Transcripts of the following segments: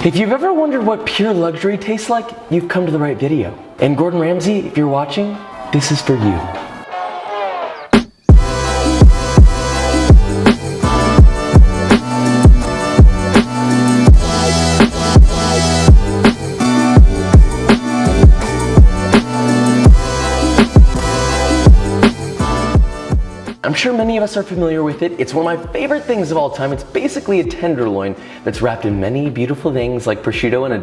If you've ever wondered what pure luxury tastes like, you've come to the right video. And Gordon Ramsay, if you're watching, this is for you. I'm sure many of us are familiar with it. It's one of my favorite things of all time. It's basically a tenderloin that's wrapped in many beautiful things like prosciutto and a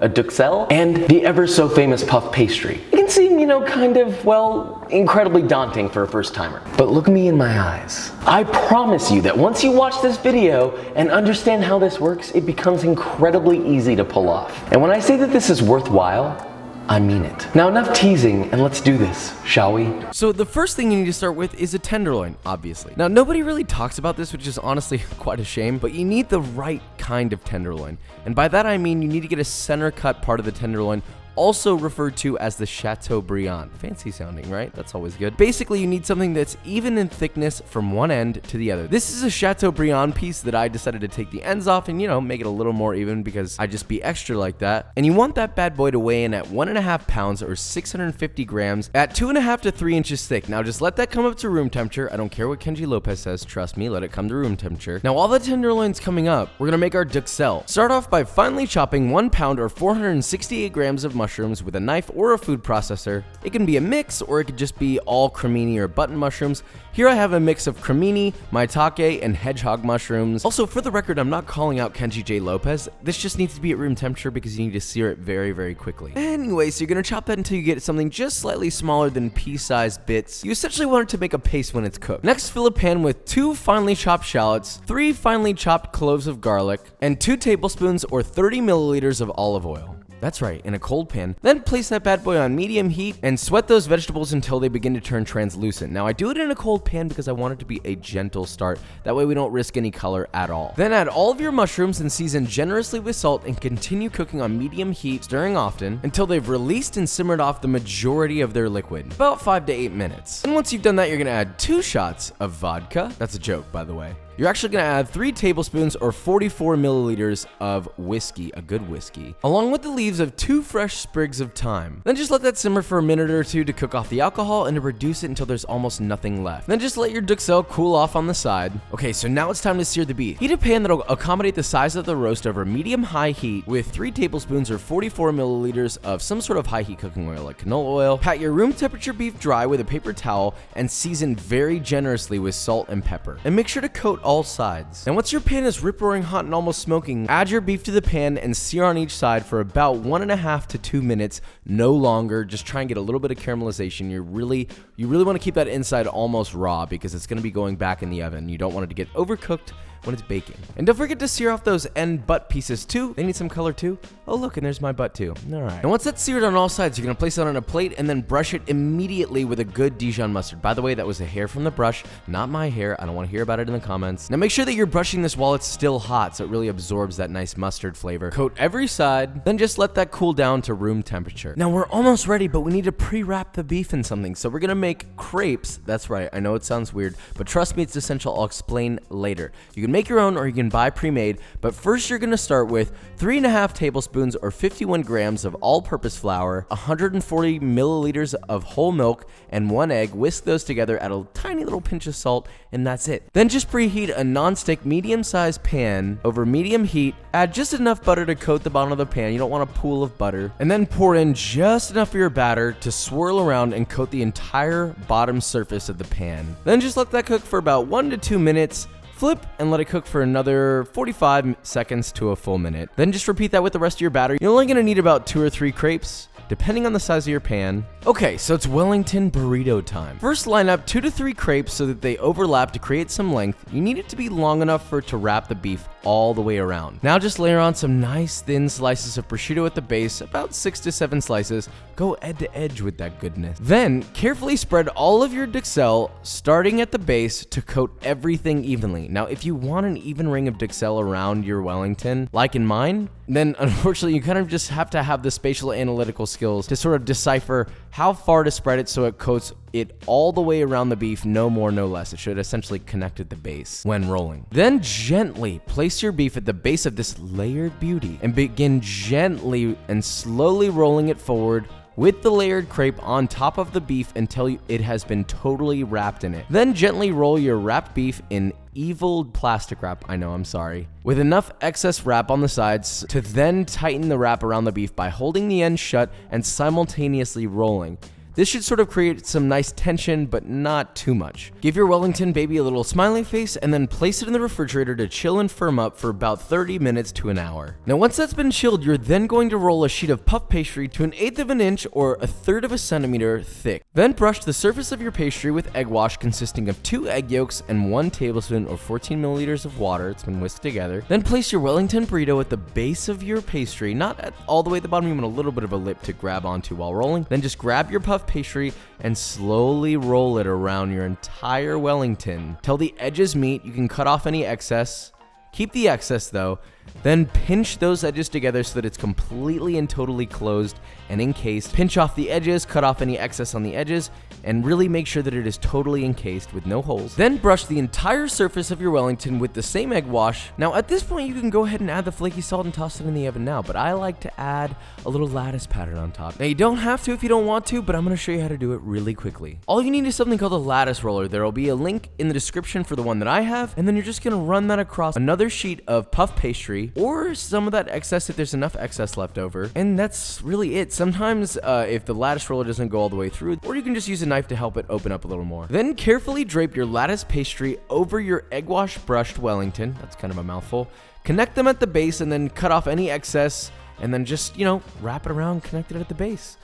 Duxelles, and the ever so famous puff pastry. It can seem, kind of, well, incredibly daunting for a first timer. But look me in my eyes. I promise you that once you watch this video and understand how this works, it becomes incredibly easy to pull off. And when I say that this is worthwhile, I mean it. Now enough teasing, and let's do this, shall we? So the first thing you need to start with is a tenderloin, obviously. Now nobody really talks about this, which is honestly quite a shame, but you need the right kind of tenderloin. And by that I mean you need to get a center cut part of the tenderloin, also referred to as the Chateaubriand. Fancy sounding, right? That's always good. Basically, you need something that's even in thickness from one end to the other. This is a Chateaubriand piece that I decided to take the ends off and, make it a little more even because I just be extra like that. And you want that bad boy to weigh in at 1.5 pounds or 650 grams at 2.5 to 3 inches thick. Now just let that come up to room temperature. I don't care what Kenji Lopez says. Trust me, let it come to room temperature. Now while the tenderloin's coming up, we're gonna make our Duxelles. Start off by finely chopping 1 pound or 468 grams of mushrooms with a knife or a food processor. It can be a mix or it could just be all cremini or button mushrooms. Here I have a mix of cremini, maitake, and hedgehog mushrooms. Also, for the record, I'm not calling out Kenji J. Lopez. This just needs to be at room temperature because you need to sear it very, very quickly. Anyway, so you're gonna chop that until you get something just slightly smaller than pea-sized bits. You essentially want it to make a paste when it's cooked. Next, fill a pan with 2 finely chopped shallots, 3 finely chopped cloves of garlic, and 2 tablespoons or 30 milliliters of olive oil. That's right, in a cold pan. Then place that bad boy on medium heat and sweat those vegetables until they begin to turn translucent. Now I do it in a cold pan because I want it to be a gentle start. That way we don't risk any color at all. Then add all of your mushrooms and season generously with salt and continue cooking on medium heat, stirring often until they've released and simmered off the majority of their liquid, about 5 to 8 minutes. And once you've done that, you're gonna add 2 shots of vodka. That's a joke, by the way. You're actually gonna add 3 tablespoons or 44 milliliters of whiskey, a good whiskey, along with the leaves of 2 fresh sprigs of thyme. Then just let that simmer for a minute or two to cook off the alcohol and to reduce it until there's almost nothing left. Then just let your Duxelles cool off on the side. Okay, so now it's time to sear the beef. Heat a pan that'll accommodate the size of the roast over medium-high heat with 3 tablespoons or 44 milliliters of some sort of high heat cooking oil like canola oil. Pat your room temperature beef dry with a paper towel and season very generously with salt and pepper. And make sure to coat all sides. And once your pan is rip-roaring hot and almost smoking, add your beef to the pan and sear on each side for about 1.5 to 2 minutes, no longer. Just try and get a little bit of caramelization. You really want to keep that inside almost raw because it's going to be going back in the oven. You don't want it to get overcooked when it's baking. And don't forget to sear off those end butt pieces too. They need some color too. Oh look, and there's my butt too. All right. And once that's seared on all sides, you're gonna place it on a plate and then brush it immediately with a good Dijon mustard. By the way, that was a hair from the brush, not my hair. I don't want to hear about it in the comments. Now make sure that you're brushing this while it's still hot so it really absorbs that nice mustard flavor. Coat every side, then just let that cool down to room temperature. Now we're almost ready, but we need to pre-wrap the beef in something. So we're gonna make crepes. That's right, I know it sounds weird, but trust me, it's essential. I'll explain later. You can make your own or you can buy pre-made, but first you're gonna start with 3.5 tablespoons or 51 grams of all-purpose flour, 140 milliliters of whole milk, and 1 egg. Whisk those together, add a tiny little pinch of salt, and that's it. Then just preheat a non-stick medium-sized pan over medium heat. Add just enough butter to coat the bottom of the pan. You don't want a pool of butter. And then pour in just enough of your batter to swirl around and coat the entire bottom surface of the pan. Then just let that cook for about 1 to 2 minutes. Flip and let it cook for another 45 seconds to a full minute. Then just repeat that with the rest of your batter. You're only gonna need about 2 or 3 crepes, depending on the size of your pan. Okay, so it's Wellington burrito time. First, line up 2 to 3 crepes so that they overlap to create some length. You need it to be long enough for it to wrap the beef all the way around. Now just layer on some nice thin slices of prosciutto at the base, about 6 to 7 slices. Go edge to edge with that goodness. Then carefully spread all of your Duxelles, starting at the base to coat everything evenly. Now, if you want an even ring of Duxelles around your Wellington, like in mine, then unfortunately you kind of just have to have the spatial analytical skills to sort of decipher how far to spread it so it coats it all the way around the beef, no more, no less. It should essentially connect at the base when rolling. Then gently place your beef at the base of this layered beauty and begin gently and slowly rolling it forward with the layered crepe on top of the beef until it has been totally wrapped in it. Then gently roll your wrapped beef in evil plastic wrap, I know, I'm sorry, with enough excess wrap on the sides to then tighten the wrap around the beef by holding the end shut and simultaneously rolling. This should sort of create some nice tension, but not too much. Give your Wellington baby a little smiley face and then place it in the refrigerator to chill and firm up for about 30 minutes to an hour. Now once that's been chilled, you're then going to roll a sheet of puff pastry to 1/8 of an inch or 1/3 of a centimeter thick. Then brush the surface of your pastry with egg wash consisting of 2 egg yolks and 1 tablespoon or 14 milliliters of water. It's been whisked together. Then place your Wellington burrito at the base of your pastry, not at all the way at the bottom, you want a little bit of a lip to grab onto while rolling. Then just grab your puff pastry and slowly roll it around your entire Wellington till the edges meet. You can cut off any excess. Keep the excess though. Then pinch those edges together so that it's completely and totally closed and encased. Pinch off the edges, cut off any excess on the edges, and really make sure that it is totally encased with no holes. Then brush the entire surface of your Wellington with the same egg wash. Now at this point you can go ahead and add the flaky salt and toss it in the oven now, but I like to add a little lattice pattern on top. Now you don't have to if you don't want to, but I'm going to show you how to do it really quickly. All you need is something called a lattice roller. There will be a link in the description for the one that I have, and then you're just going to run that across another sheet of puff pastry or some of that excess if there's enough excess left over, and that's really it. Sometimes if the lattice roller doesn't go all the way through, or you can just use a knife to help it open up a little more. Then carefully drape your lattice pastry over your egg wash brushed Wellington. That's kind of a mouthful. Connect them at the base and then cut off any excess and then just, wrap it around, connect it at the base.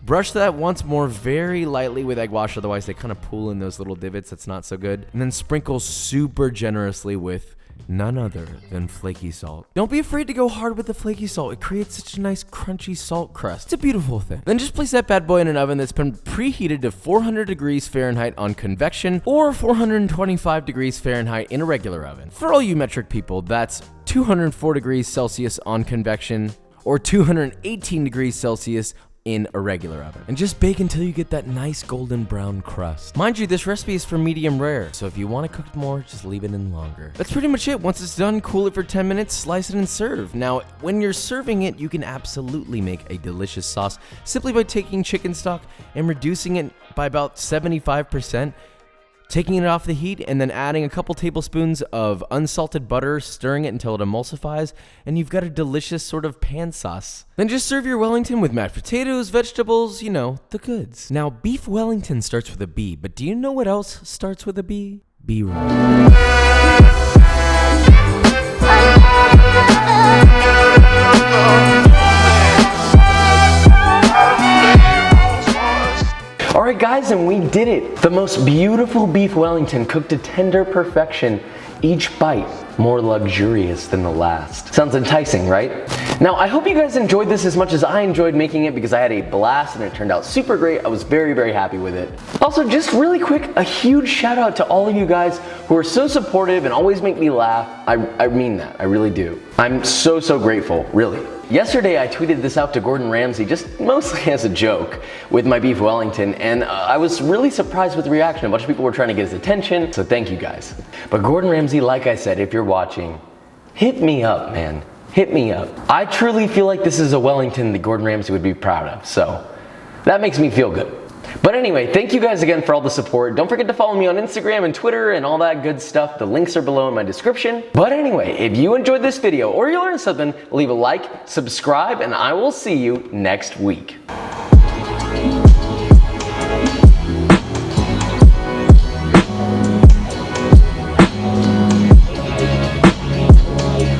Brush that once more very lightly with egg wash, otherwise they kind of pool in those little divots. That's not so good. And then sprinkle super generously with none other than flaky salt. Don't be afraid to go hard with the flaky salt. It creates such a nice crunchy salt crust. It's a beautiful thing. Then just place that bad boy in an oven that's been preheated to 400 degrees Fahrenheit on convection or 425 degrees Fahrenheit in a regular oven. For all you metric people, that's 204 degrees Celsius on convection or 218 degrees Celsius in a regular oven. And just bake until you get that nice golden brown crust. Mind you, this recipe is for medium rare, so if you want to cook more, just leave it in longer. That's pretty much it. Once it's done, cool it for 10 minutes, slice it and serve. Now, when you're serving it, you can absolutely make a delicious sauce simply by taking chicken stock and reducing it by about 75%. Taking it off the heat and then adding a couple tablespoons of unsalted butter, stirring it until it emulsifies, and you've got a delicious sort of pan sauce. Then just serve your Wellington with mashed potatoes, vegetables, the goods. Now, Beef Wellington starts with a B, but do you know what else starts with a B? B-roll. Alright guys, and we did it! The most beautiful beef Wellington cooked to tender perfection. Each bite more luxurious than the last. Sounds enticing, right? Now, I hope you guys enjoyed this as much as I enjoyed making it because I had a blast and it turned out super great. I was very, very happy with it. Also, just really quick, a huge shout out to all of you guys who are so supportive and always make me laugh. I mean that, I really do. I'm so, so grateful, really. Yesterday, I tweeted this out to Gordon Ramsay, just mostly as a joke, with my beef Wellington, and I was really surprised with the reaction. A bunch of people were trying to get his attention, so thank you guys. But Gordon Ramsay, like I said, if you're watching, hit me up, man. Hit me up. I truly feel like this is a Wellington that Gordon Ramsay would be proud of, so that makes me feel good. But anyway, thank you guys again for all the support. Don't forget to follow me on Instagram and Twitter and all that good stuff. The links are below in my description. But anyway, if you enjoyed this video or you learned something, leave a like, subscribe, and I will see you next week.